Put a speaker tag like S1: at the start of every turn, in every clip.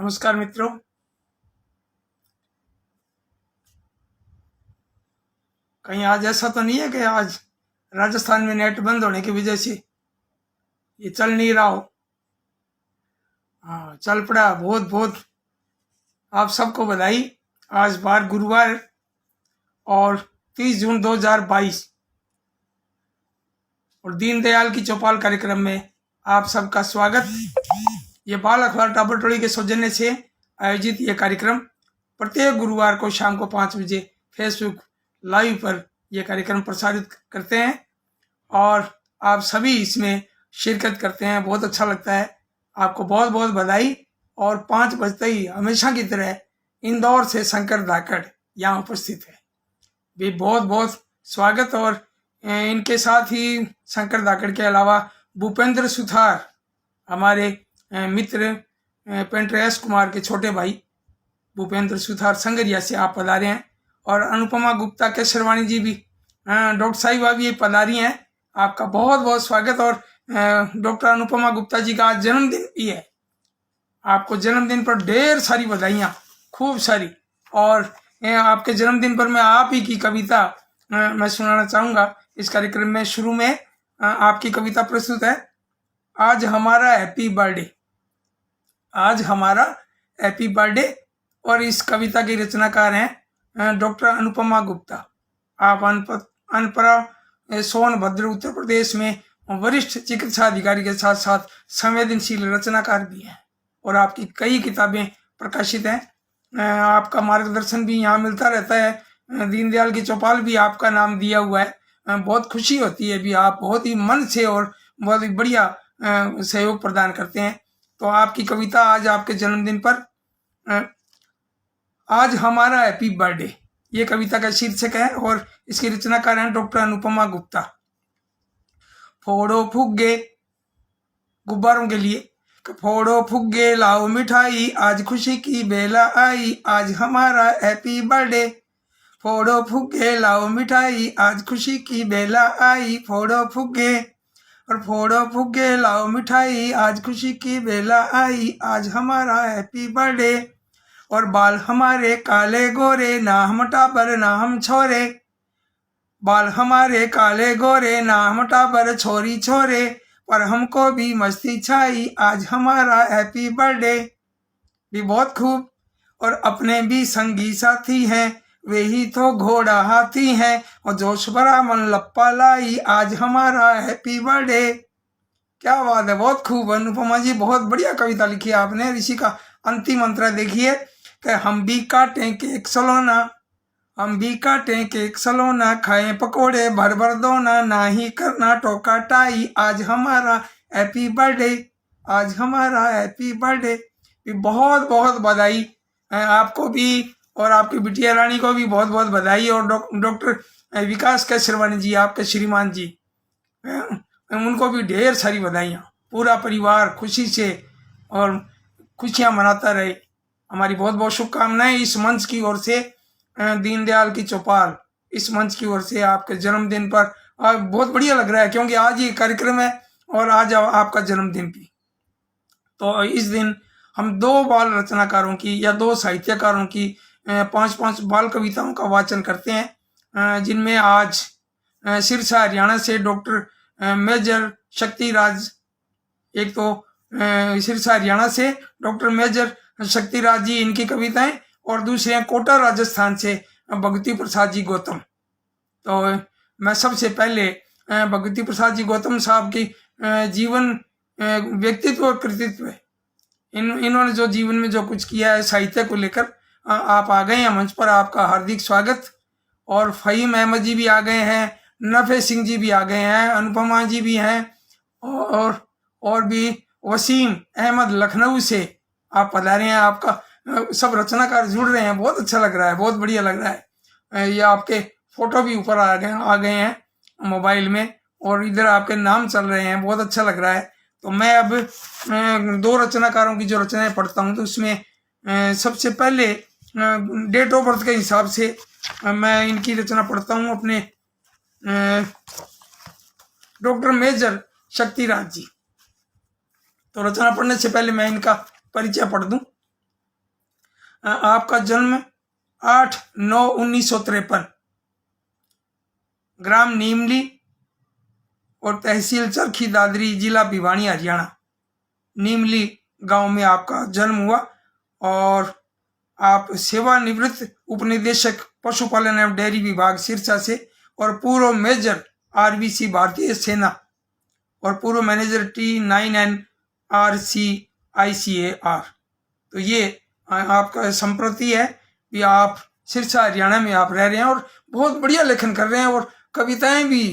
S1: नमस्कार मित्रों। कहीं आज ऐसा तो नहीं है कि आज राजस्थान में नेट बंद होने की वजह से ये चल नहीं रहा हो? हाँ, चल पड़ा। बहुत बहुत आप सबको बधाई। आज बार गुरुवार और 30 जून 2022 और दीनदयाल की चौपाल कार्यक्रम में आप सबका स्वागत। ये बाल अखबार टाबरटोली के सौजन्य से आयोजित ये कार्यक्रम प्रत्येक गुरुवार को शाम को 5 बजे फेसबुक लाइव पर यह कार्यक्रम प्रसारित करते हैं और आप सभी इसमें शिरकत करते हैं। बहुत अच्छा लगता है। आपको बहुत बहुत बधाई। और 5 बजते ही हमेशा की तरह इंदौर से शंकर धाकड़ यहाँ उपस्थित है, भी बहुत बहुत स्वागत। और इनके साथ ही शंकर धाकड़ के अलावा भूपेंद्र सुथार, हमारे मित्र पेंट्रेस कुमार के छोटे भाई भूपेंद्र सुथार संगरिया से आप पधारे हैं। और अनुपमा गुप्ता के शेरवानी जी भी, डॉक्टर साहिबा भी पधारी हैं। आपका बहुत बहुत स्वागत। और डॉक्टर अनुपमा गुप्ता जी का आज जन्मदिन भी है। आपको जन्मदिन पर ढेर सारी बधाइयाँ, खूब सारी। और आपके जन्मदिन पर मैं आप ही की कविता मैं सुनाना चाहूँगा इस कार्यक्रम में। शुरू में आपकी कविता प्रस्तुत है, आज हमारा हैप्पी बर्थडे। आज हमारा हैप्पी बर्थडे। और इस कविता की रचनाकार हैं डॉक्टर अनुपमा गुप्ता। आप अनपरा सोनभद्र उत्तर प्रदेश में वरिष्ठ चिकित्सा अधिकारी के साथ साथ संवेदनशील रचनाकार भी हैं और आपकी कई किताबें प्रकाशित हैं। आपका मार्गदर्शन भी यहाँ मिलता रहता है। दीनदयाल की चौपाल भी आपका नाम दिया हुआ है। बहुत खुशी होती है भी आप बहुत ही मन से और बहुत ही बढ़िया सहयोग प्रदान करते हैं। तो आपकी कविता आज आपके जन्मदिन पर, आज हमारा हैप्पी बर्थडे, ये कविता का शीर्षक है और इसकी रचनाकार हैं डॉक्टर अनुपमा गुप्ता। फोड़ो फुग्गे, गुब्बारों के लिए। फोड़ो फुग्गे लाओ मिठाई, आज खुशी की बेला आई, आज हमारा हैप्पी बर्थडे। फोड़ो फुग्गे लाओ मिठाई, आज खुशी की बेला आई, फोड़ो फुग्गे। और फोड़ो फुग्गे लाओ मिठाई, आज खुशी की बेला आई, आज हमारा हैप्पी बर्थडे। और बाल हमारे काले गोरे, ना हम टाबर ना हम छोरे। बाल हमारे काले गोरे, ना हम टाबर छोरी छोरे, पर हमको भी मस्ती छाई, आज हमारा हैप्पी बर्थडे। भी बहुत खूब। और अपने भी संगी साथी हैं, वे ही तो घोड़ा हाथी हैं, और जोश भरा मन लप्पा लाई, आज हमारा हैप्पी बर्थडे। क्या बात है, बहुत खूब अनुपमा जी, बहुत बढ़िया कविता लिखी है आपने। ऋषि का अंतिम मंत्र देखिए कि हम भी काटें केक सलोना, हम भी काटें केक सलोना, खाएं पकोड़े भर भर दोना, ना ही करना टोका टाई, आज हमारा हैप्पी बर्थडे, आज हमारा हैप्पी बर्थडे। बहुत बहुत बधाई आपको भी और आपकी बिटिया रानी को भी बहुत बहुत बधाई। और डॉक्टर विकास के शेरवानी जी, आपके श्रीमान जी, उनको भी ढेर सारी बधाइयाँ। पूरा परिवार खुशी से और खुशियाँ मनाता रहे। हमारी बहुत बहुत शुभकामनाएं इस मंच की ओर से, दीनदयाल की चौपाल इस मंच की ओर से आपके जन्मदिन पर। बहुत बढ़िया लग रहा है क्योंकि आज ये कार्यक्रम है और आज आपका जन्मदिन भी। तो इस दिन हम 2 बाल रचनाकारों की या 2 साहित्यकारों की 5-5 बाल कविताओं का वाचन करते हैं, जिनमें आज सिरसा हरियाणा से डॉक्टर मेजर शक्तिराज, एक तो सिरसा हरियाणा से डॉक्टर मेजर शक्तिराज जी, इनकी कविताएं, और दूसरे हैं कोटा राजस्थान से भगवती प्रसाद जी गौतम। तो मैं सबसे पहले भगवती प्रसाद जी गौतम साहब की जीवन, व्यक्तित्व और कृतित्व, इन्होंने जो जीवन में जो कुछ किया है साहित्य को लेकर, आप आ गए हैं मंच पर, आपका हार्दिक स्वागत। और फ़हीम अहमद जी भी आ गए हैं, नफ़े सिंह जी भी आ गए हैं, अनुपमा जी भी हैं, और भी वसीम अहमद लखनऊ से आप पधारे हैं। आपका सब रचनाकार जुड़ रहे हैं, बहुत अच्छा लग रहा है, बहुत बढ़िया लग रहा है। ये आपके फोटो भी ऊपर आ गए हैं मोबाइल में, और इधर आपके नाम चल रहे हैं, बहुत अच्छा लग रहा है। तो मैं अब 2 रचनाकारों की जो रचनाएं पढ़ता हूँ, तो उसमें सबसे पहले डेट ऑफ बर्थ के हिसाब से मैं इनकी रचना पढ़ता हूँ। अपने डॉक्टर मेजर शक्तिराज जी। तो रचना पढ़ने से पहले मैं इनका परिचय पढ़ दूं। आपका जन्म 8/9/1953, ग्राम नीमली और तहसील चरखी दादरी, जिला भिवानी, हरियाणा। नीमली गांव में आपका जन्म हुआ और आप सेवानिवृत्त उपनिदेशक पशुपालन एवं डेयरी विभाग सिरसा से और पूर्व मेजर आरबीसी भारतीय सेना और पूर्व मैनेजर T9N RCICAR। तो ये आपका संप्रति है कि आप सिरसा हरियाणा में आप रह रहे हैं और बहुत बढ़िया लेखन कर रहे हैं और कविताएं भी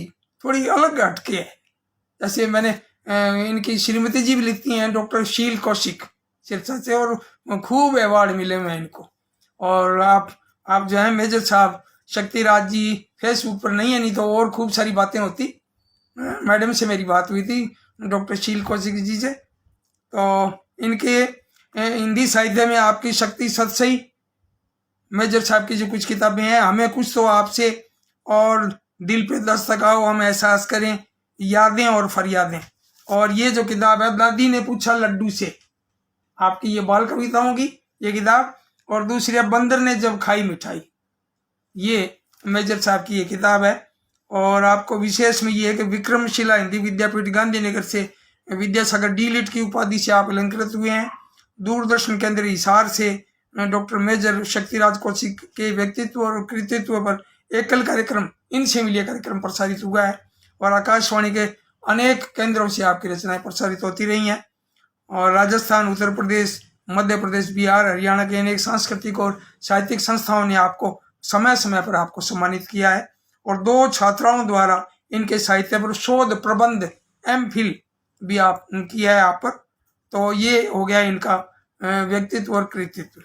S1: थोड़ी अलग हटके है। जैसे मैंने इनकी श्रीमती जी भी लिखती हैं, डॉक्टर शील कौशिक सिरसा से, और खूब अवार्ड मिले हुए हैं इनको। और आप जो है मेजर साहब शक्तिराज जी फेसबुक पर नहीं है, नहीं तो और खूब सारी बातें होती। मैडम से मेरी बात हुई थी डॉक्टर शील कौशिक जी से, तो इनके हिंदी साहित्य में आपकी शक्ति सतसई मेजर साहब की जो कुछ किताबें हैं, हमें कुछ तो आपसे और दिल पे दस्तक आओ हम एहसास करें, यादें और फरियादें, और ये जो किताब है दादी ने पूछा लड्डू से, आपकी ये बाल कविताओं की ये किताब, और दूसरी है बंदर ने जब खाई मिठाई, ये मेजर साहब की ये किताब है। और आपको विशेष में ये है कि विक्रमशिला हिंदी विद्यापीठ गांधीनगर से विद्यासागर D.Litt की उपाधि से आप अलंकृत हुए हैं। दूरदर्शन केंद्र हिसार से डॉक्टर मेजर शक्तिराज कौशिक के व्यक्तित्व और कृतित्व पर एकल कार्यक्रम, इनसे मिलिए कार्यक्रम प्रसारित हुआ है और आकाशवाणी के अनेक केंद्रों से आपकी रचनाएं प्रसारित होती रही हैं। और राजस्थान, उत्तर प्रदेश, मध्य प्रदेश, बिहार, हरियाणा के अनेक सांस्कृतिक और साहित्यिक संस्थाओं ने आपको समय समय पर आपको सम्मानित किया है और 2 छात्राओं द्वारा इनके साहित्य पर शोध प्रबंध MPhil भी आप किया है आप पर। तो ये हो गया इनका व्यक्तित्व और कृतित्व।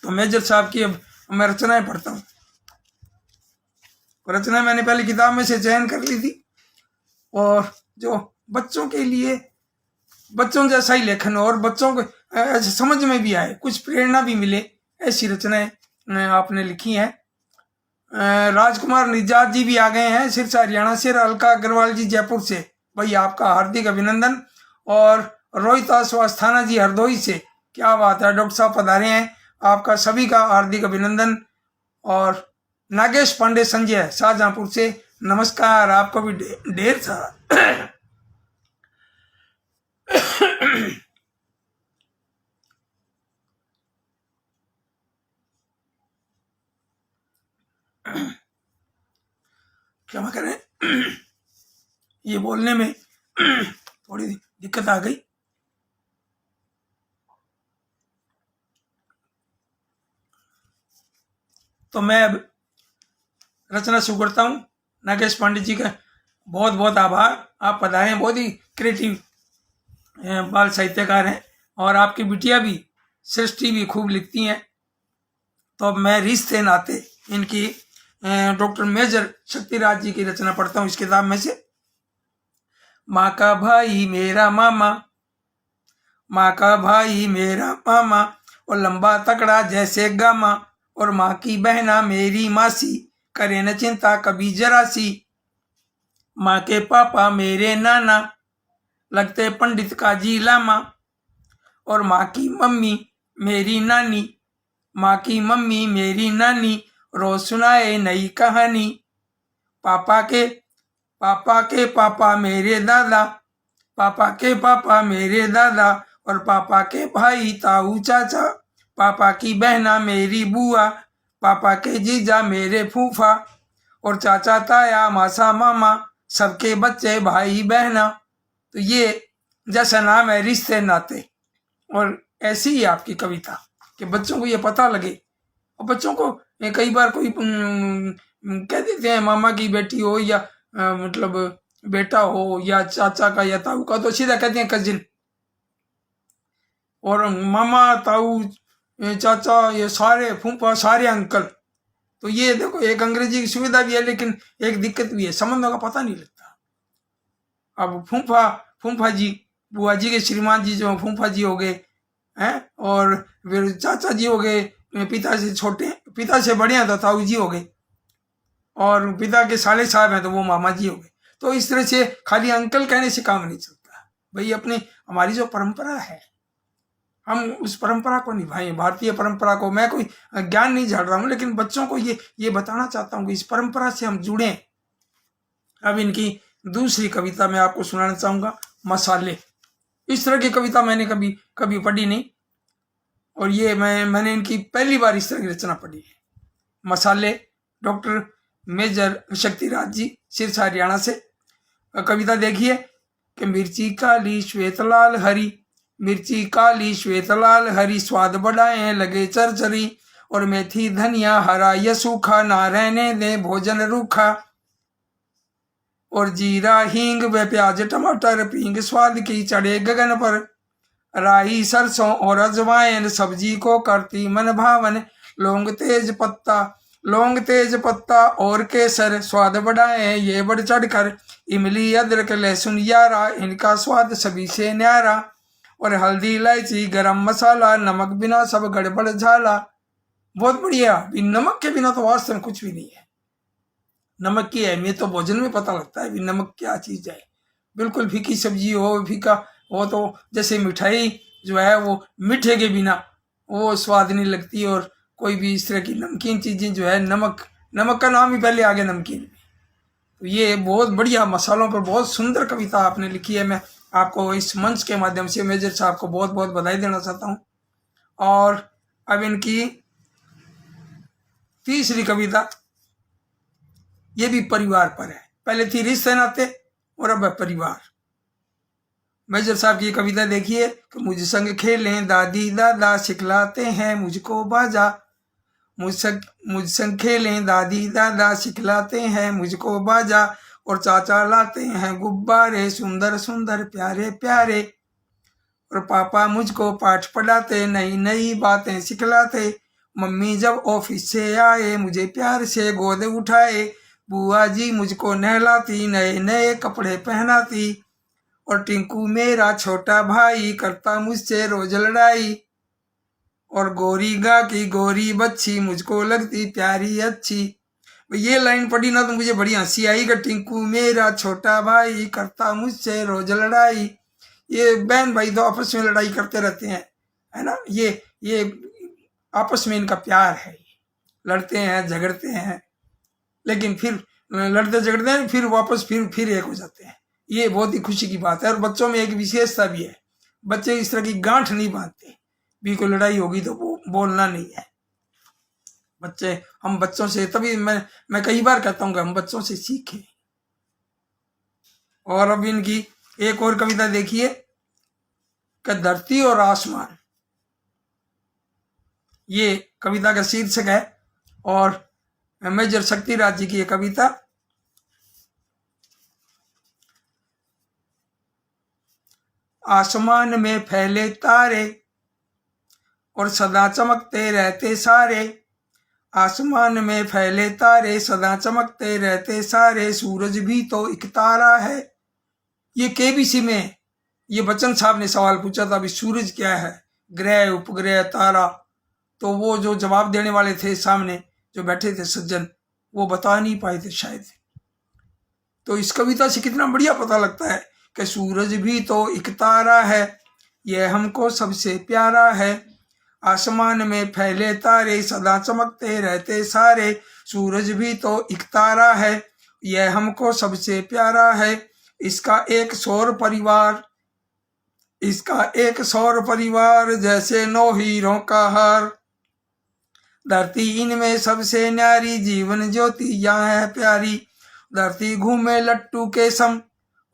S1: तो मेजर साहब की अब मैं रचनाएं पढ़ता हूँ। रचना मैंने पहले किताब में से चयन कर ली थी और जो बच्चों के लिए बच्चों जैसा ही लेखन और बच्चों को समझ में भी आए, कुछ प्रेरणा भी मिले, ऐसी रचनाएं आपने लिखी हैं। राजकुमार निजात जी भी आ गए हैं सिरसा हरियाणा से, अलका अग्रवाल जी जयपुर से, भाई आपका हार्दिक अभिनंदन। और रोहिता स्वास्थाना जी हरदोई से, क्या बात है, डॉक्टर साहब पधारे हैं, आपका सभी का हार्दिक अभिनंदन। और नागेश पांडे संजय शाहजहांपुर से, नमस्कार, आपको भी ढेर सारा क्षमा करें, ये बोलने में थोड़ी दिक्कत आ गई। तो मैं अब रचना शुरू करता हूँ। नागेश पांडे जी का बहुत बहुत आभार, आप पधारे हैं, बहुत ही क्रिएटिव बाल साहित्यकार हैं और आपकी बिटिया भी सृष्टि भी खूब लिखती हैं। तो अब मैं रिश्ते नाते इनकी डॉक्टर मेजर शक्तिराज जी की रचना पढ़ता हूँ इस किताब में से। माँ का भाई मेरा मामा, माँ का भाई मेरा मामा, और लंबा तकड़ा जैसे गामा, और माँ की बहना मेरी मासी, करे न चिंता कभी जरा सी। माँ के पापा मेरे नाना, लगते पंडित काजी लामा, और माँ की मम्मी मेरी नानी, माँ की मम्मी मेरी नानी, रोज सुनाए नई कहानी। पापा के पापा मेरे दादा, पापा के पापा मेरे दादा, और पापा के भाई ताऊ चाचा, पापा की बहना मेरी बुआ, पापा के जीजा मेरे फूफा, और चाचा ताया मासा मामा, सबके बच्चे भाई बहना। तो ये जैसा नाम है रिश्ते नाते, और ऐसी ही आपकी कविता कि बच्चों को ये पता लगे। और बच्चों को कई बार कोई कह देते हैं मामा की बेटी हो या मतलब बेटा हो या चाचा का या ताऊ का, तो सीधा कहते हैं कजिन। और मामा ताऊ चाचा ये सारे फूफा सारे अंकल। तो ये देखो, एक अंग्रेजी की सुविधा भी है लेकिन एक दिक्कत भी है, संबंधों का पता नहीं लगता। अब फूफा जी, बुआ जी के श्रीमान जी जो फूफा जी हो गए हैं, और फिर चाचा जी हो गए पिता से छोटे, पिता से बड़े हैं तो ताऊ जी हो गए, और पिता के साले साहब हैं तो वो मामा जी हो गए। तो इस तरह से खाली अंकल कहने से काम नहीं चलता भाई, अपनी हमारी जो परंपरा है हम उस परंपरा को निभाएं, भारतीय परंपरा को। मैं कोई ज्ञान नहीं झाड़ रहा हूँ, लेकिन बच्चों को ये बताना चाहता हूँ कि इस परंपरा से हम जुड़ें। अब इनकी दूसरी कविता मैं आपको सुनाना चाहूंगा, मसाले। इस तरह की कविता मैंने कभी पढ़ी नहीं, और ये मैंने इनकी पहली बार इस तरह की रचना पढ़ी है। मसाले, डॉक्टर मेजर शक्तिराज जी, सिरसा हरियाणा से। कविता देखिए कि मिर्ची काली श्वेत लाल हरी, मिर्ची काली श्वेत लाल हरी, स्वाद बढ़ाए लगे चरचरी, और मेथी धनिया हरा या सूखा, ना रहने दे भोजन रूखा, और जीरा हींग व प्याज टमाटर, पींग स्वाद की चढ़े गगन पर, राई सरसों और अजवाइन, सब्जी को करती मन भावन, लौंग तेज पत्ता और केसर, स्वाद बढ़ाए ये बढ़ चढ़कर, इमली अदरक लहसुन यारा, इनका स्वाद सभी से न्यारा, और हल्दी इलायची गरम मसाला, नमक बिना सब गड़बड़ झाला। बहुत बढ़िया। नमक के बिना तो वास्तव में कुछ भी नहीं है। नमक की अहमियत तो भोजन में पता लगता है भी नमक क्या चीज है। बिल्कुल फीकी सब्जी हो, फीका हो, तो जैसे मिठाई जो है वो मीठे के बिना वो स्वाद नहीं लगती, और कोई भी इस तरह की नमकीन चीजें जो है, नमक का नाम ही पहले आगे नमकीन। तो ये बहुत बढ़िया मसालों पर बहुत सुंदर कविता आपने लिखी है। मैं आपको इस मंच के माध्यम से मेजर साहब को बहुत बहुत बधाई देना चाहता हूँ। और अब इनकी तीसरी कविता, ये भी परिवार पर है। पहले थी रिश्ते नाते, और अब है परिवार। मेजर साहब की कविता देखिए कि मुझ संग खेलें दादी दादा, सिखलाते हैं मुझको बाजा, मुझ संग खेलें दादी दादा, सिखलाते हैं मुझको बाजा, और चाचा लाते हैं गुब्बारे, सुंदर सुंदर प्यारे प्यारे, और पापा मुझको पाठ पढ़ाते, नई नई बातें सिखलाते, मम्मी जब ऑफिस से आए मुझे प्यार से गोद उठाए, बुआ जी मुझको नहलाती, नए नए कपड़े पहनाती, और टिंकू मेरा छोटा भाई करता मुझसे रोज लड़ाई, और गोरी गा की गोरी बच्ची मुझको लगती प्यारी अच्छी। ये लाइन पढ़ी ना तो मुझे बड़ी हंसी आई कि टिंकू मेरा छोटा भाई करता मुझसे रोज लड़ाई। ये बहन भाई तो आपस में लड़ाई करते रहते हैं, है ना। ये आपस में इनका प्यार है, लड़ते हैं झगड़ते हैं, लेकिन फिर लड़ते झगड़ते हैं, फिर वापस फिर एक हो जाते हैं। ये बहुत ही खुशी की बात है। और बच्चों में एक विशेषता भी है, बच्चे इस तरह की गांठ नहीं बांधते भी, कोई लड़ाई होगी तो वो बोलना नहीं है। हम बच्चों से, तभी मैं कई बार कहता हूँ कि हम बच्चों से सीखें। और अब इनकी एक और कविता देखिए कि धरती और आसमान, ये कविता का शीर्षक है। और मेजर शक्तिराज जी की ये कविता, आसमान में फैले तारे और सदा चमकते रहते सारे, आसमान में फैले तारे सदा चमकते रहते सारे, सूरज भी तो एक तारा है। ये केबीसी में ये बच्चन साहब ने सवाल पूछा था, अभी सूरज क्या है, ग्रह उपग्रह तारा, तो वो जो जवाब देने वाले थे सामने जो बैठे थे सज्जन, वो बता नहीं पाए थे शायद। तो इस कविता से कितना बढ़िया पता लगता है कि सूरज भी तो एक तारा है, यह हमको सबसे प्यारा है, आसमान में फैले तारे सदा चमकते रहते सारे, सूरज भी तो एक तारा है, यह हमको सबसे प्यारा है, इसका एक सौर परिवार जैसे 9 हीरों का हार, धरती इनमें सबसे न्यारी, जीवन ज्योति यहाँ है प्यारी, धरती घूमे लट्टू के सम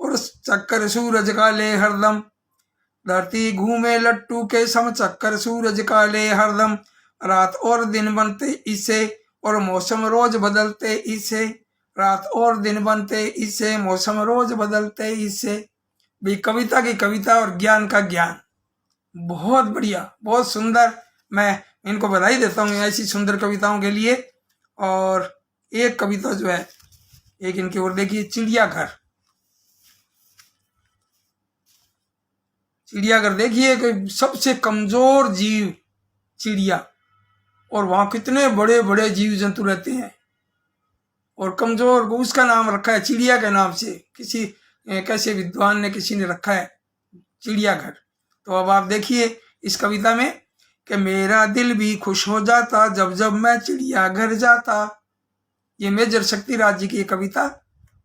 S1: और चक्कर सूरज का ले हरदम, धरती घूमे लट्टू के सम चक्कर सूरज का ले हरदम, रात और दिन बनते इससे और मौसम रोज बदलते इससे, रात और दिन बनते इससे मौसम रोज बदलते इससे। भी कविता की कविता और ज्ञान का ज्ञान, बहुत बढ़िया, बहुत सुंदर। मैं इनको बधाई देता हूँ ऐसी सुंदर कविताओं के लिए। और एक कविता जो है, एक इनकी ओर देखिए, चिड़ियाघर। चिड़ियाघर देखिए कि सबसे कमजोर जीव चिड़िया, और वहां कितने बड़े बड़े जीव जंतु रहते हैं, और कमजोर उसका नाम रखा है चिड़िया के नाम से, किसी कैसे विद्वान ने किसी ने रखा है चिड़ियाघर। तो अब आप देखिए इस कविता में कि मेरा दिल भी खुश हो जाता जब जब मैं चिड़ियाघर जाता। ये मेजर शक्तिराज जी की कविता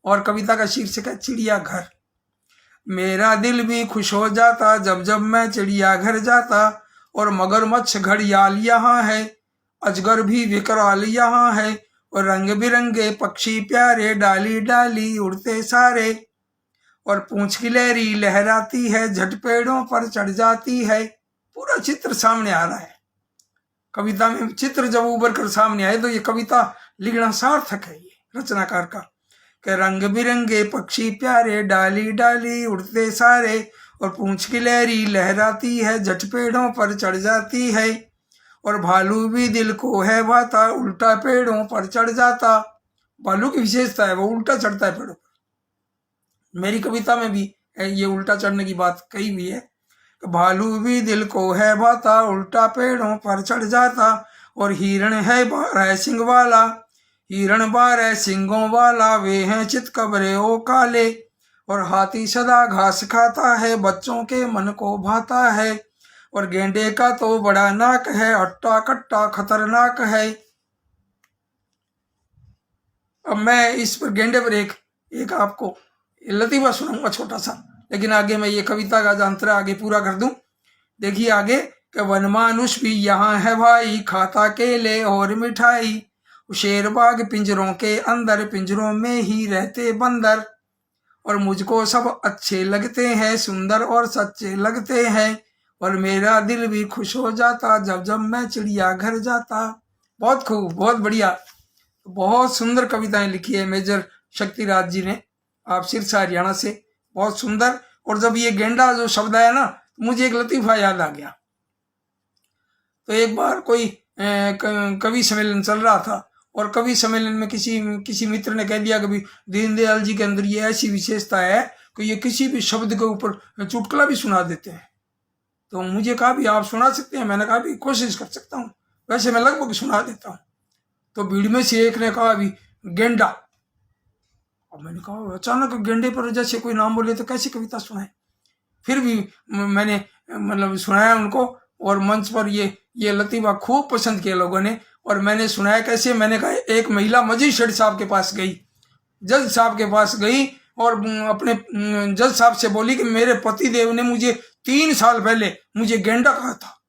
S1: और कविता का शीर्षक है चिड़ियाघर। मेरा दिल भी खुश हो जाता जब जब मैं चिड़ियाघर जाता और मगरमच्छ घड़ियाल यहाँ है, अजगर भी विकराल यहाँ है और रंग बिरंगे पक्षी प्यारे डाली डाली उड़ते सारे और पूंछ की लहरी लहराती है झट पेड़ों पर चढ़ जाती है। पूरा चित्र सामने आ रहा है। कविता में चित्र जब उभर कर सामने आए तो ये कविता लिखना सार्थक है ये रचनाकार का कि रंग बिरंगे पक्षी प्यारे डाली डाली उड़ते सारे और पूंछ की लहरी लहराती है झट पेड़ों पर चढ़ जाती है और भालू भी दिल को है भाता उल्टा पेड़ों पर चढ़ जाता। भालू की विशेषता है वो उल्टा चढ़ता है पेड़ों पर। मेरी कविता में भी ये उल्टा चढ़ने की बात कही हुई है। भालू भी दिल को है भाता उल्टा पेड़ों पर चढ़ जाता और हिरण है 12 सिंग वाला, हिरण 12 सिंगों वाला वे हैं चितकबरे ओ काले और हाथी सदा घास खाता है बच्चों के मन को भाता है और गेंडे का तो बड़ा नाक है अट्टा कट्टा खतरनाक है। अब मैं इस पर गेंडे पर एक आपको लतीफ़ा सुनाऊंगा छोटा सा, लेकिन आगे मैं ये कविता का जानतरा आगे पूरा कर दूं। देखिए आगे कि वन मानुष भी यहाँ है भाई खाता केले और मिठाई, शेर बाघ पिंजरों के अंदर पिंजरों में ही रहते बंदर और मुझको सब अच्छे लगते हैं सुंदर और सच्चे लगते हैं और मेरा दिल भी खुश हो जाता जब जब मैं चिड़ियाघर जाता। बहुत खूब, बहुत बढ़िया, बहुत सुंदर कविताएं लिखी है मेजर शक्तिराज जी ने, आप सिरसा हरियाणा से। बहुत सुंदर। और जब ये गेंडा जो शब्द आया ना तो मुझे एक लतीफ़ा याद आ गया। तो एक बार कोई कवि सम्मेलन चल रहा था और कवि सम्मेलन में किसी मित्र ने कह दिया कि दीनदयाल जी के अंदर ये ऐसी विशेषता है कि ये किसी भी शब्द के ऊपर चुटकुला भी सुना देते हैं। तो मुझे कहा भी आप सुना सकते हैं। मैंने कहा भी कोशिश कर सकता हूँ, वैसे मैं लगभग सुना देता हूँ। तो भीड़ में से एक ने कहा भी गेंडा। अब मैंने कहा अचानक गेंडे पर जैसे कोई नाम बोले तो कैसी कविता सुनाए। फिर भी मैंने मतलब सुनाया उनको और मंच पर ये लतीफ़ा खूब पसंद किया लोगों ने। और मैंने सुनाया कैसे, मैंने कहा एक महिला मजिस्ट्रेट साहब के पास गई, जज साहब के पास गई और अपने जज साहब से बोली कि मेरे पति देव ने मुझे 3 साल पहले मुझे गेंडा कहा था।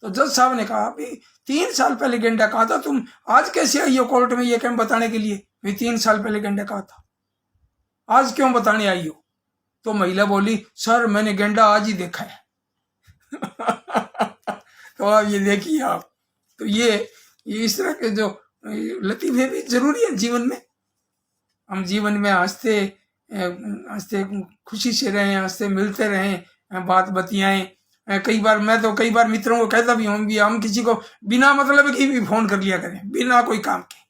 S1: तो जज साहब ने कहा भी 3 साल पहले गेंडा कहा था, तुम आज कैसे आई हो कोर्ट में ये क्यों बताने के लिए भी 3 साल पहले गेंडा कहा था, आज क्यों बताने आई हो। तो महिला बोली सर मैंने गेंडा आज ही देखा है। तो आप ये देखिए आप, तो ये इस तरह के जो लतीफ़े भी जरूरी है जीवन में। हम जीवन में हंसते खुशी से रहें, हंसते मिलते रहें, बात बतियाएं। कई बार मित्रों को कहता भी हूँ भी हम किसी को बिना मतलब की भी फोन कर लिया करें, बिना कोई काम के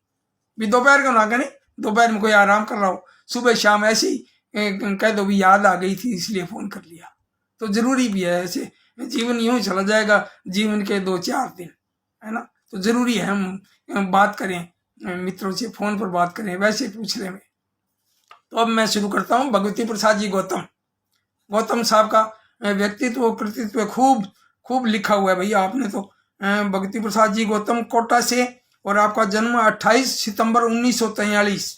S1: भी। दोपहर को ना करें, दोपहर में कोई आराम कर रहा हो, सुबह शाम ऐसे ही कह दो भी याद आ गई थी इसलिए फोन कर लिया। तो जरूरी भी है, ऐसे जीवन यूं चला जाएगा, जीवन के 2-4 दिन है ना। तो जरूरी है हम बात करें, मित्रों से फोन पर बात करें, वैसे पूछ रहे में। तो अब मैं शुरू करता हूँ। भगवती प्रसाद जी गौतम साहब का व्यक्तित्व कृतित्व खूब लिखा हुआ है भैया आपने। तो भगवती प्रसाद जी गौतम कोटा से, और आपका जन्म 28 सितंबर 1943।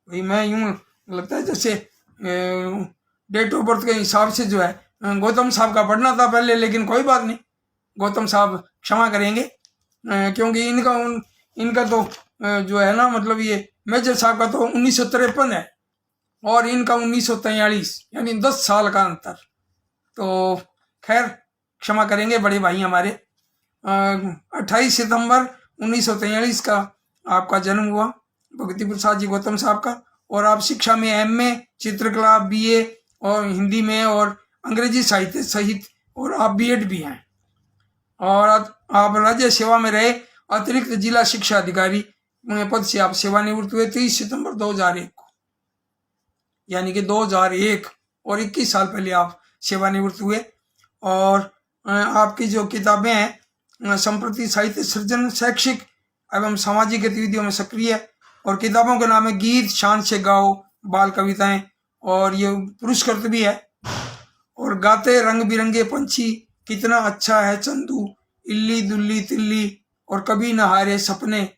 S1: भाई मैं यूं लगता है जैसे डेट ऑफ बर्थ के हिसाब से जो है गौतम साहब का पढ़ना था पहले, लेकिन कोई बात नहीं, गौतम साहब क्षमा करेंगे क्योंकि इनका तो जो है ना मतलब ये मेजर साहब का तो 1953 है और इनका 1943, यानी 10 साल का अंतर। तो खैर क्षमा करेंगे बड़े भाई हमारे। 28 सितंबर 1943 का आपका जन्म हुआ भगवती प्रसाद जी गौतम साहब का। और आप शिक्षा में MA चित्रकला, BA और हिंदी में और अंग्रेजी साहित्य सहित, और आप BEd भी हैं। और आप राज्य सेवा में रहे, अतिरिक्त जिला शिक्षा अधिकारी पद से आप सेवानिवृत्त हुए 30 सितंबर 2001 को, यानी कि 2001 और 21 साल पहले आप सेवानिवृत्त हुए। और आपकी जो किताबें हैं संप्रति साहित्य सृजन, शैक्षिक एवं सामाजिक गतिविधियों में सक्रिय है। और किताबों के नाम है गीत, शान से गाओ, बाल कविताएं, और ये पुरस्कृत भी है और गाते रंग बिरंगे पंछी, कितना अच्छा है चंदू, इल्ली दुल्ली तिल्ली, और कभी न हारे सपने,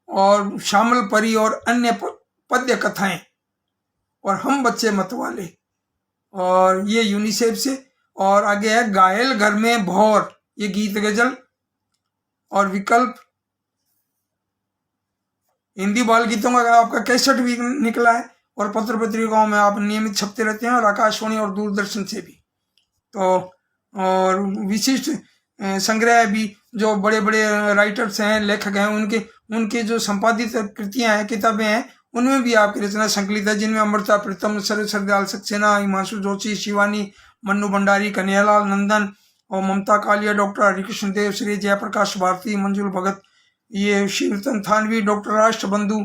S1: और शामल परी और अन्य पद्य कथाएं, और हम बच्चे मतवाले, और ये यूनिसेफ से। और आगे है घायल घर में भौर, ये गीत गजल। और विकल्प हिंदी बाल गीतों का आपका कैसेट भी निकला है, और पत्र पत्रिकाओं में आप नियमित छपते रहते हैं, और आकाशवाणी और दूरदर्शन से भी। तो और विशिष्ट संग्रह भी, जो बड़े बड़े राइटर्स हैं, लेखक हैं, उनके जो संपादित कृतियां हैं, किताबें हैं, उनमें भी आपकी रचना संकलित है, जिनमें अमृता प्रीतम, सरदयाल सक्सेना, हिमांशु जोशी, शिवानी, मन्नू भंडारी, कन्हैयालाल नंदन और ममता कालिया, डॉक्टर हरिकृष्ण देव, श्री जयप्रकाश भारती, मंजुल भगत, ये शिवरतन थानवी, डॉक्टर राष्ट्रबंधु,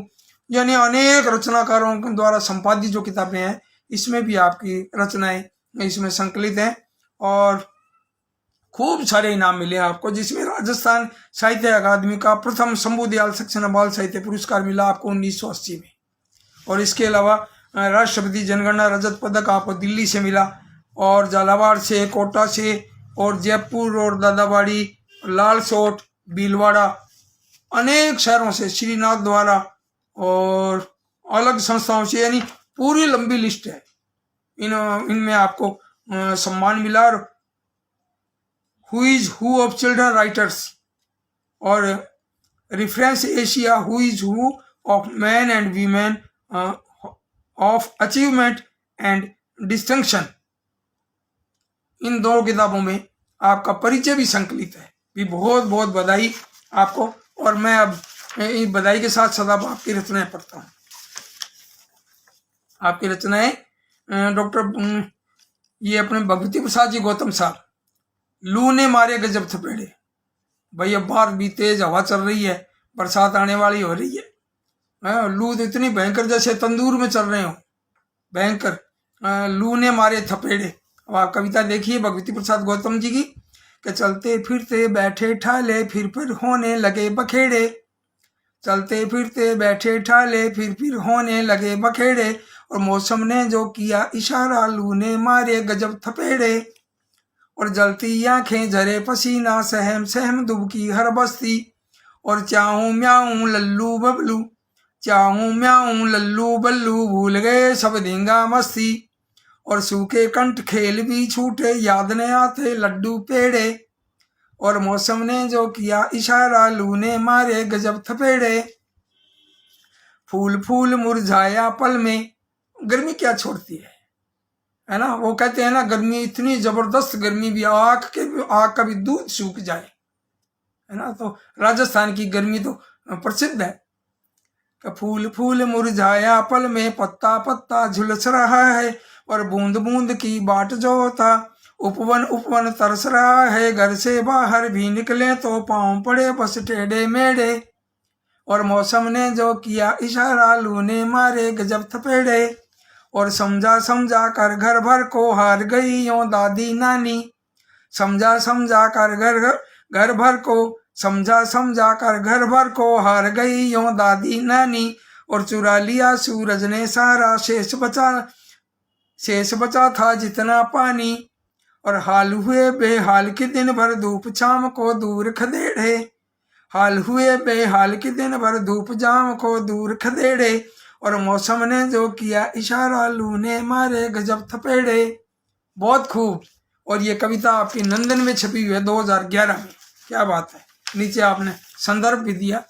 S1: यानी अनेक रचनाकारों द्वारा संपादित जो किताबें हैं, इसमें भी आपकी रचनाएं इसमें संकलित हैं। और खूब सारे इनाम मिले आपको, जिसमें राजस्थान साहित्य अकादमी का प्रथम शंभू दयाल सक्सेना बाल साहित्य पुरस्कार मिला आपको 1980 में। और इसके अलावा राष्ट्रपति जनगणना रजत पदक आपको दिल्ली से मिला, और झालावाड़ से, कोटा से, और जयपुर और दादाबाड़ी, लालसोट, भीलवाड़ा, अनेक शहरों से, श्रीनाथ द्वारा और अलग संस्थाओं से, यानी पूरी लंबी लिस्ट है। इनमें आपको सम्मान मिला। और who is who of children writers, और reference Asia, who is who of men and women of achievement and distinction, इन दो किताबों में आपका परिचय भी संकलित है। भी बहुत बहुत बधाई आपको। और मैं अब इस बधाई के साथ सदा आपकी रचनाएं पढ़ता हूँ। आपकी रचनाएं डॉक्टर ये अपने भगवती प्रसाद जी गौतम साहब, लू ने मारे गजब थपेड़े। भाई अब बाहर भी तेज हवा चल रही है, बरसात आने वाली हो रही है, लू तो इतनी भयंकर जैसे तंदूर में चल रहे हो, भयंकर। लू ने मारे थपेड़े। अब आप कविता देखिए भगवती प्रसाद गौतम जी की, कि चलते फिरते बैठे ठाले फिर होने लगे बखेड़े, चलते फिरते बैठे ठाले फिर होने लगे बखेड़े, और मौसम ने जो किया इशारा लू ने मारे गजब थपेड़े, और जलती आंखें झरे पसीना सहम सहम दुबकी हर बस्ती, और चाहूं म्याऊं लल्लू बबलू, चाहूं म्याऊं लल्लू बल्लू, भूल गए सब धींगा मस्ती, और सूखे कंठ खेल भी छूटे याद न आते लड्डू पेड़े, और मौसम ने जो किया इशारा लू ने मारे गजब थपेड़े, फूल फूल मुरझाया पल में। गर्मी क्या छोड़ती है ना, वो कहते हैं ना, गर्मी इतनी जबरदस्त गर्मी भी, आग का भी दूध सूख जाए, है ना। तो राजस्थान की गर्मी तो प्रसिद्ध है। फूल फूल मुरझाया पल में, पत्ता पत्ता झुलस रहा है, और बूंद बूंद की बाट जो था, उपवन उपवन तरस रहा है, घर से बाहर भी निकले तो पांव पड़े बस टेढ़े मेढ़े, और मौसम ने जो किया इशारा लू ने मारे गजब थपेड़े, और समझा समझा कर घर भर को हार गई यो दादी नानी, समझा समझा कर घर भर को, समझा समझा कर घर भर को हार गई यो दादी नानी, और चुरा लिया सूरज ने सारा शेष बचा था जितना पानी, और हाल हुए बेहाल के दिन भर धूप छाम को दूर खदेड़े, हाल हुए बेहाल के दिन भर धूप जाम को दूर खदेड़े, और मौसम ने जो किया इशारा लू ने मारे गजब थपेड़े। बहुत खूब। और ये कविता आपकी नंदन में छपी हुई है 2011 में। क्या बात है। नीचे आपने संदर्भ भी दिया।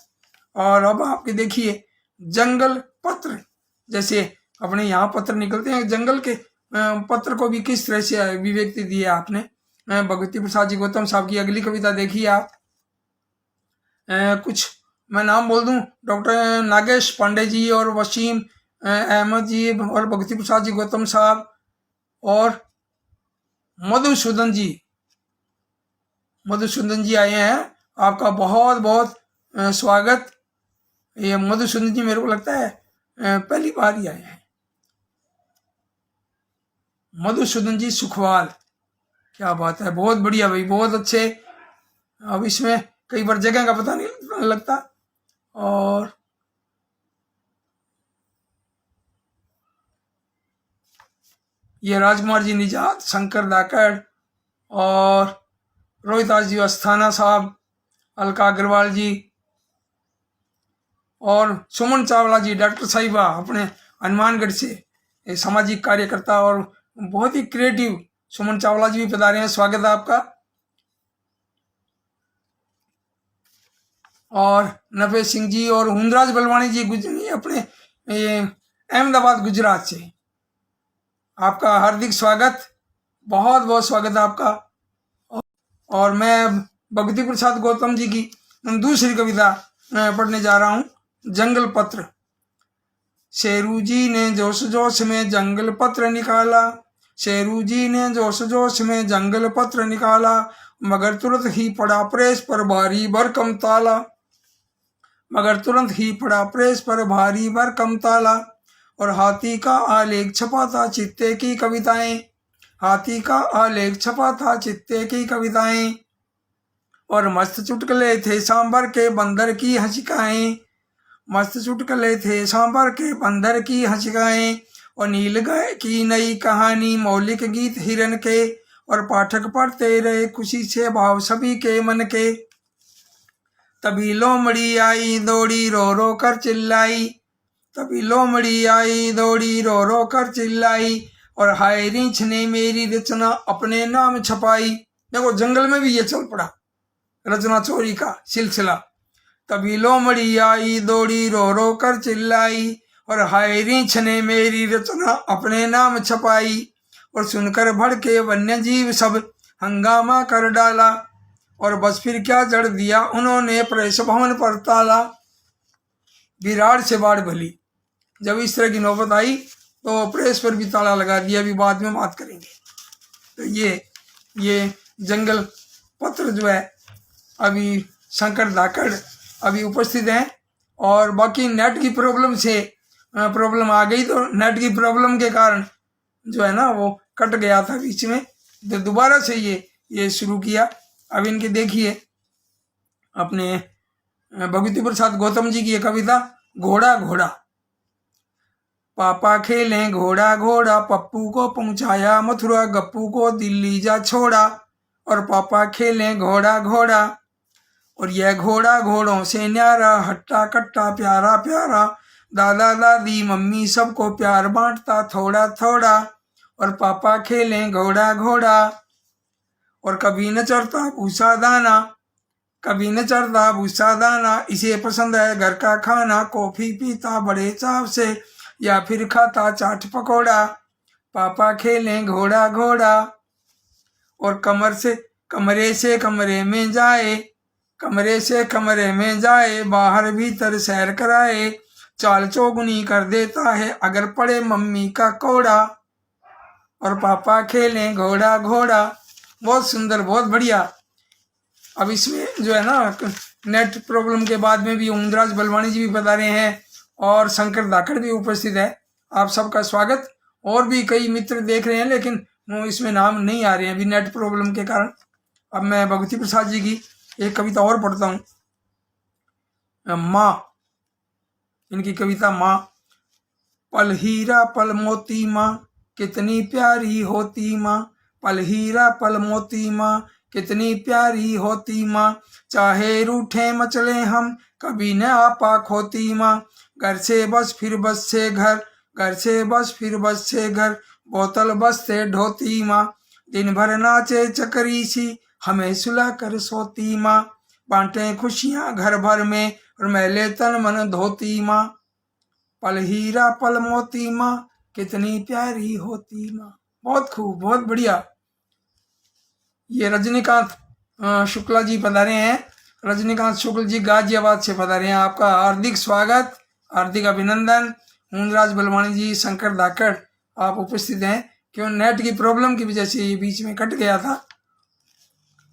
S1: और अब आपके देखिए जंगल पत्र, जैसे अपने यहाँ पत्र निकलते हैं, जंगल के पत्र को भी किस तरह से अभिव्यक्ति दी है आपने। भगवती प्रसाद जी गौतम साहब की अगली कविता देखिए आप। कुछ मैं नाम बोल दूं, डॉक्टर नागेश पांडे जी और वसीम अहमद जी और भगवती प्रसाद जी गौतम साहब और मधुसूदन जी आए हैं। आपका बहुत बहुत स्वागत। ये मधुसूदन जी मेरे को लगता है पहली बार ही आए हैं। मधुसूदन जी सुखवाल, क्या बात है, बहुत बढ़िया भाई, बहुत अच्छे। अब इसमें कई बार जगह का पता नहीं लगता। और ये राजकुमार जी निजात, शंकर धाकड़ और रोहितास जी अस्थाना साहब, अलका अग्रवाल जी और सुमन चावला जी, डॉक्टर साहिबा अपने हनुमानगढ़ से, एक सामाजिक कार्यकर्ता और बहुत ही क्रिएटिव सुमन चावला जी भी पधारे हैं, स्वागत है आपका। और नफे सिंह जी और हुंदराज बलवानी जी अपने अहमदाबाद गुजरात से, आपका हार्दिक स्वागत, बहुत बहुत स्वागत है आपका। और मैं भक्ति प्रसाद गौतम जी की दूसरी कविता पढ़ने जा रहा हूँ, जंगल पत्र। शेरू जी ने जोश जोश में जंगल पत्र निकाला, शेरू जी ने जोश जोश में जंगल पत्र निकाला, मगर तुरंत ही पड़ा प्रेस पर भारी भरकम ताला, मगर तुरंत ही पड़ा प्रेस पर भारी भरकम ताला। और हाथी का आलेख छपा था चित्ते की कविताएं, हाथी का आलेख छपा था चित्ते की कविताएं, और मस्त चुटकुले थे सांबर के बंदर की हंसिकाएं, मस्त चुटकुले थे सांबर के बंदर की हंसिकाएं। और नील गाय की नई कहानी, मौलिक गीत हिरन के, और पाठक पढ़ते रहे खुशी से भाव सभी के मन के। तभी लोमड़ी आई दौड़ी रो रो कर चिल्लाई, तभी लोमड़ी आई दौड़ी रो रो कर चिल्लाई, और हाय रीछ ने मेरी रचना अपने नाम छपाई। देखो जंगल में भी ये चल पड़ा रचना चोरी का सिलसिला। तभी लोमड़ी आई दौड़ी रो रो कर चिल्लाई, और हाय रीछ ने मेरी रचना अपने नाम छपाई। और सुनकर भड़के वन्य जीव सब हंगामा कर डाला, और बस फिर क्या जड़ दिया उन्होंने प्रेस भवन पर ताला। विराट से बाढ़ भली, जब इस तरह की नौबत आई तो प्रेस पर भी ताला लगा दिया, अभी बाद में बात करेंगे। तो ये जंगल पत्र जो है अभी शंकर धाकड़ अभी उपस्थित हैं, और बाकी नेट की प्रॉब्लम आ गई, तो नेट की प्रॉब्लम के कारण जो है ना वो कट गया था बीच में, तो दोबारा से ये शुरू किया। अब इनके देखिए अपने भक्ति प्रसाद गौतम जी की ये कविता, घोड़ा घोड़ा। पापा खेलें घोड़ा घोड़ा, पप्पू को पहुंचाया मथुरा, गप्पू को दिल्ली जा छोड़ा। और पापा खेलें घोड़ा घोड़ा, और यह घोड़ा घोड़ों से न्यारा, हट्टा कट्टा प्यारा प्यारा, दादा दादी मम्मी सबको प्यार बांटता थोड़ा थोड़ा। और पापा खेलें घोड़ा घोड़ा, और कभी न चढ़ता भूसा दाना, कभी न चढ़ता भूसा दाना, इसे पसंद है घर का खाना, कॉफी पीता बड़े चाव से, या फिर खाता चाट पकौड़ा। पापा खेलें घोड़ा घोड़ा, और कमरे से कमरे में जाए, कमरे से कमरे में जाए, बाहर भीतर सैर कराए, चाल चौगुनी कर देता है अगर पड़े मम्मी का कोड़ा। और पापा खेलें घोड़ा घोड़ा। बहुत सुंदर, बहुत बढ़िया। अब इसमें जो है ना नेट प्रॉब्लम के बाद में भी हुंदराज बलवानी जी भी बता रहे हैं, और शंकर धाकड़ भी उपस्थित है। आप सबका स्वागत। और भी कई मित्र देख रहे हैं, लेकिन इसमें नाम नहीं आ रहे हैं अभी नेट प्रॉब्लम के कारण। अब मैं भक्ति प्रसाद जी की एक कविता और पढ़ता हूँ, माँ। इनकी कविता माँ। पल हीरा पल मोती माँ, कितनी प्यारी होती माँ, पल हीरा पल मोती माँ, कितनी प्यारी होती माँ। चाहे रूठे मचले हम, कभी न आपा खोती माँ। घर से बस फिर बस से घर, घर से बस फिर बस से घर, बोतल बस से ढोती माँ। दिन भर नाचे चकरी सी, हमें सुला कर सोती माँ। बांटे खुशियाँ घर भर में, और मैले तन मन धोती माँ। पल हीरा पल मोती माँ, कितनी प्यारी होती माँ। बहुत खूब, बहुत बढ़िया। ये रजनीकांत शुक्ला जी पधारे हैं, रजनीकांत शुक्ल जी गाजियाबाद से पधारे हैं। आपका हार्दिक स्वागत, हार्दिक अभिनंदन। हुंदराज बलवानी जी, शंकर धाकड़ आप उपस्थित हैं। क्यों नेट की प्रॉब्लम की वजह से ये बीच में कट गया था,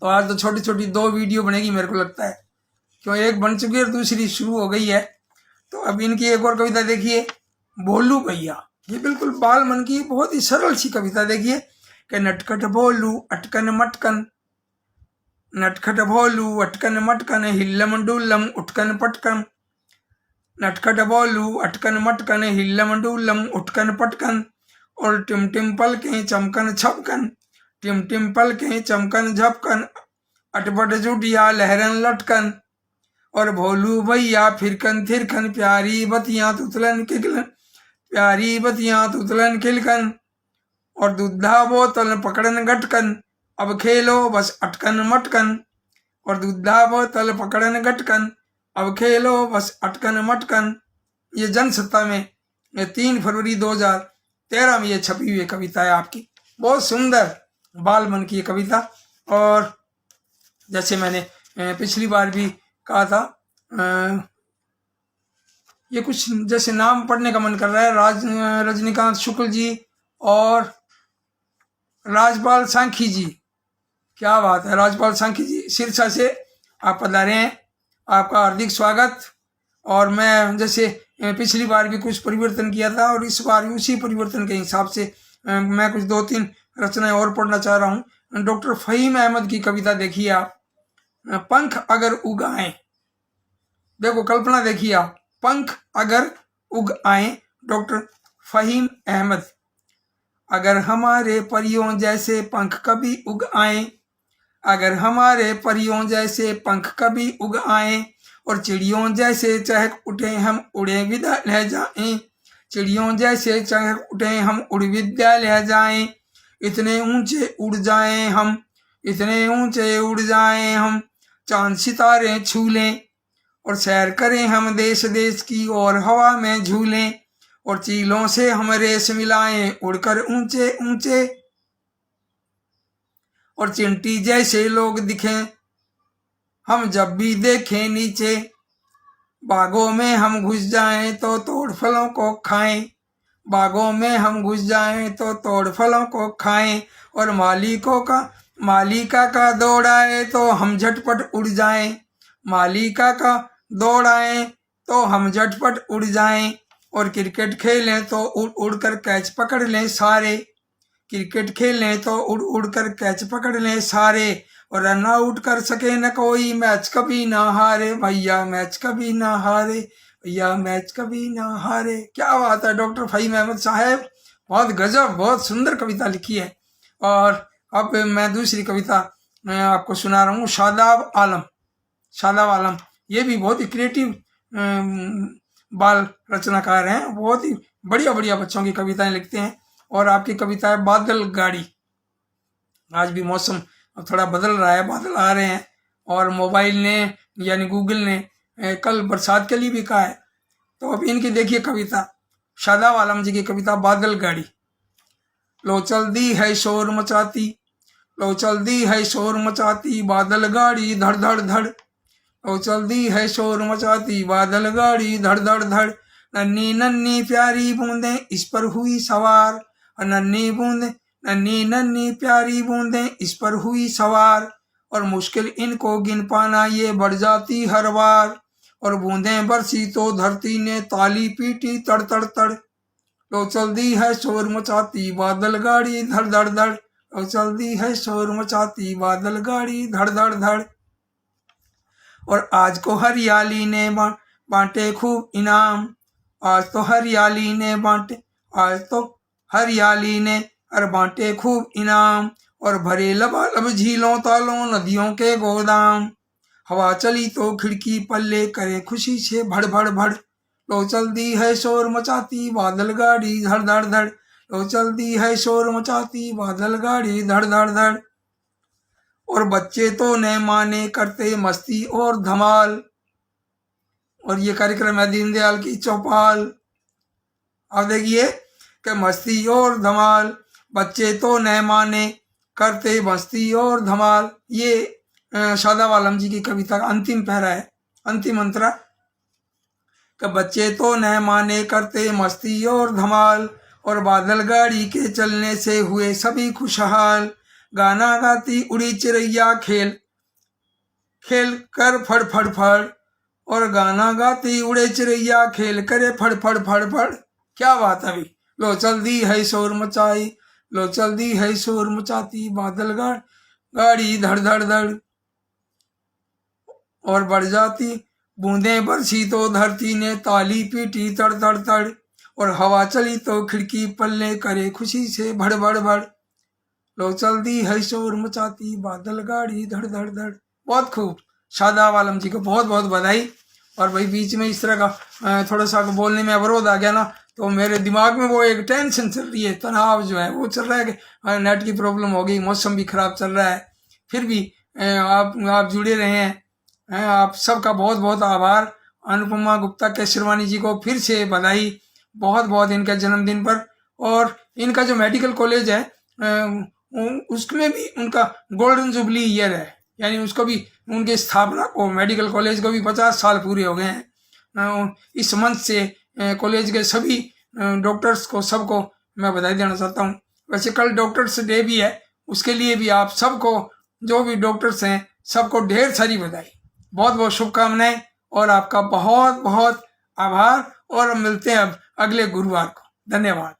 S1: तो आज तो छोटी छोटी 2 वीडियो बनेगी मेरे को लगता है, क्यों एक बन चुकी है और दूसरी शुरू हो गई है। तो अब इनकी एक और कविता देखिए, भोलू भैया। ये बिल्कुल बाल मन की बहुत ही सरल सी कविता देखिए कि नटखट भोलू अटकन मटकन, नटखट भोलू अटकन मटकन, हिल्लम डुल्लम उठकन पटकन। नटखट भोलू अटकन मटकन, हिल्लम डुल्लम उठकन पटकन। और टिम टिम पल के चमकन छपकन, टिम टिम पल के चमकन झपकन, अटपट जुटिया लहरन लटकन, और भोलू भैया फिरकन थिरकन, प्यारी बतियां तुतलन किकलन, प्यारी बतियां तुतलन खिलकन, और दूधा बोतल पकड़न गटकन, अब खेलो बस अटकन मटकन, और दूधा बोतल पकड़न गटकन, अब खेलो बस अटकन मटकन। ये जनसत्ता में 3 फरवरी 2013 में ये छपी हुई कविता है आपकी। बहुत सुंदर बाल मन की ये कविता। और जैसे मैंने पिछली बार भी कहा था, ये कुछ जैसे नाम पढ़ने का मन कर रहा है, रजनीकांत शुक्ल जी और राजपाल सांखी जी। क्या बात है, राजपाल सांखी जी सिरसा से आप पधारे हैं, आपका हार्दिक स्वागत। और मैं जैसे पिछली बार भी कुछ परिवर्तन किया था और इस बार भी उसी परिवर्तन के हिसाब से मैं कुछ 2-3 रचनाएं और पढ़ना चाह रहा हूँ। डॉक्टर फहीम अहमद की कविता देखिए आप, पंख अगर उग आए। देखो कल्पना देखिए आप, पंख अगर उग आए, डॉक्टर फहीम अहमद। अगर हमारे परियों जैसे पंख कभी उग आए, अगर हमारे परियों जैसे पंख कभी उग आए, और चिड़ियों जैसे चहक उठे हम उड़े विद्यालय जाएं, चिड़ियों जैसे चहक उठे हम उड़ विद्यालय जाएं, इतने ऊंचे उड़ जाएं हम, इतने ऊंचे उड़ जाएं हम, चांद सितारे छू लें, और सैर करें हम देश देश की, और हवा में झूलें, और चीलों से हम रेस मिलाएं उड़कर ऊंचे ऊंचे, और चिंटी जैसे लोग दिखें हम जब भी देखें नीचे, बागों में हम घुस जाएं तो तोड़ फलों को खाएं, बागों में हम घुस जाएं तो तोड़ फलों को खाएं, और मालिका का दौड़ाए तो हम झटपट उड़ जाएं, मालिका का दौड़ाएं तो हम झटपट उड़ जाएं, और क्रिकेट खेलें तो उड़ उड़ कर कैच पकड़ लें सारे, क्रिकेट खेलें तो उड़ उड़ कर कैच पकड़ लें सारे, और रन आउट कर सके न कोई, मैच कभी ना हारे भैया, मैच कभी ना हारे भैया, मैच कभी ना हारे। क्या बात है डॉक्टर फहीम अहमद साहब, बहुत गजब, बहुत सुंदर कविता लिखी है। और अब मैं दूसरी कविता आपको सुना रहा हूँ, शादाब आलम। शादाब आलम ये भी बहुत ही क्रिएटिव बाल रचनाकार हैं, बहुत ही बढ़िया बढ़िया बच्चों की कविताएं लिखते हैं। और आपकी कविता है बादल गाड़ी। आज भी मौसम थोड़ा बदल रहा है, बादल आ रहे हैं, और मोबाइल ने यानी गूगल ने कल बरसात के लिए भी कहा है। तो अब इनकी देखिए कविता, शादाब आलम जी की कविता बादल गाड़ी। लो चल दी है शोर मचाती, लो चल दी है शोर मचाती, बादल गाड़ी धड़ धड़ धड़, लो चल दी है शोर मचाती, बादल गाड़ी धड़ धड़ धड़, नन्ही नन्ही प्यारी बूंदें इस पर हुई सवार, नन्ही बूंदें नन्ही नन्ही प्यारी बूंदें इस पर हुई सवार, और मुश्किल इनको गिन पाना ये बढ़ जाती हर बार, और बूंदें बरसी तो धरती ने ताली पीटी तड़ तड़ तड़, लो चल दी है शोर मचाती बादल गाड़ी धड़ धड़ धड़, लो चल दी है शोर मचाती बादल गाड़ी धड़ धड़ धड़। और आज को हरियाली ने बांटे खूब इनाम, आज तो हरियाली ने बांटे, आज तो हरियाली ने और बांटे खूब इनाम, और भरे लबालब झीलों तालों नदियों के गोदाम, हवा चली तो खिड़की पल्ले करे खुशी से भड़ भड़ भड़, लो चल दी है शोर मचाती बादल गाड़ी धड़ धड़ धड़, लो चल दी है शोर मचाती बादल गाड़ी धड़ धड़ धड़। और बच्चे तो न माने करते मस्ती और धमाल, और ये कार्यक्रम है दीनदयाल की चौपाल। अब देखिए कि मस्ती और धमाल, बच्चे तो न माने करते मस्ती और धमाल, ये शादाब आलम जी की कविता का अंतिम पैरा है, अंतिम अंतरा, कि बच्चे तो न माने करते मस्ती और धमाल, और बादल गाड़ी के चलने से हुए सभी खुशहाल, गाना गाती उड़ी चिड़ैया खेल खेल कर फड़ फड़ फड़, और गाना गाती उड़े चिड़ैया खेल करे फड़ फड़ फड़ फड़। क्या बात है अभी, लो चल दी है शोर मचाई, लो चल दी है शोर मचाती बादल गाड़ी धड़ धड़ धड़, और बढ़ जाती बूंदें बरसी तो धरती ने ताली पीटी तड़ तड़ तड़, और हवा चली तो खिड़की पल्ले करे खुशी से भड़ भड़ भड़, लो चलती है शोर मचाती बादल गाड़ी धड़ धड़ धड़। बहुत खूब। शादाब आलम जी को बहुत बहुत बधाई। और भाई बीच में इस तरह का थोड़ा सा बोलने में अवरोध आ गया ना, तो मेरे दिमाग में वो एक टेंशन चल रही है, तनाव जो है वो चल रहा है कि नेट की प्रॉब्लम हो गई, मौसम भी खराब चल रहा है। फिर भी आप जुड़े रहे हैं। आप सबका बहुत बहुत आभार। अनुपमा गुप्ता केसरवानी जी को फिर से बधाई बहुत बहुत इनके जन्मदिन पर। और इनका जो मेडिकल कॉलेज है उसमें भी उनका गोल्डन जुबली ईयर है, यानी उसको भी उनके स्थापना को मेडिकल कॉलेज को भी 50 साल पूरे हो गए हैं। इस मंच से कॉलेज के सभी डॉक्टर्स को सबको मैं बधाई देना चाहता हूँ। वैसे कल डॉक्टर्स डे भी है, उसके लिए भी आप सबको जो भी डॉक्टर्स हैं सबको ढेर सारी बधाई, बहुत बहुत शुभकामनाएं और आपका बहुत बहुत आभार। और मिलते हैं अब अगले गुरुवार को। धन्यवाद।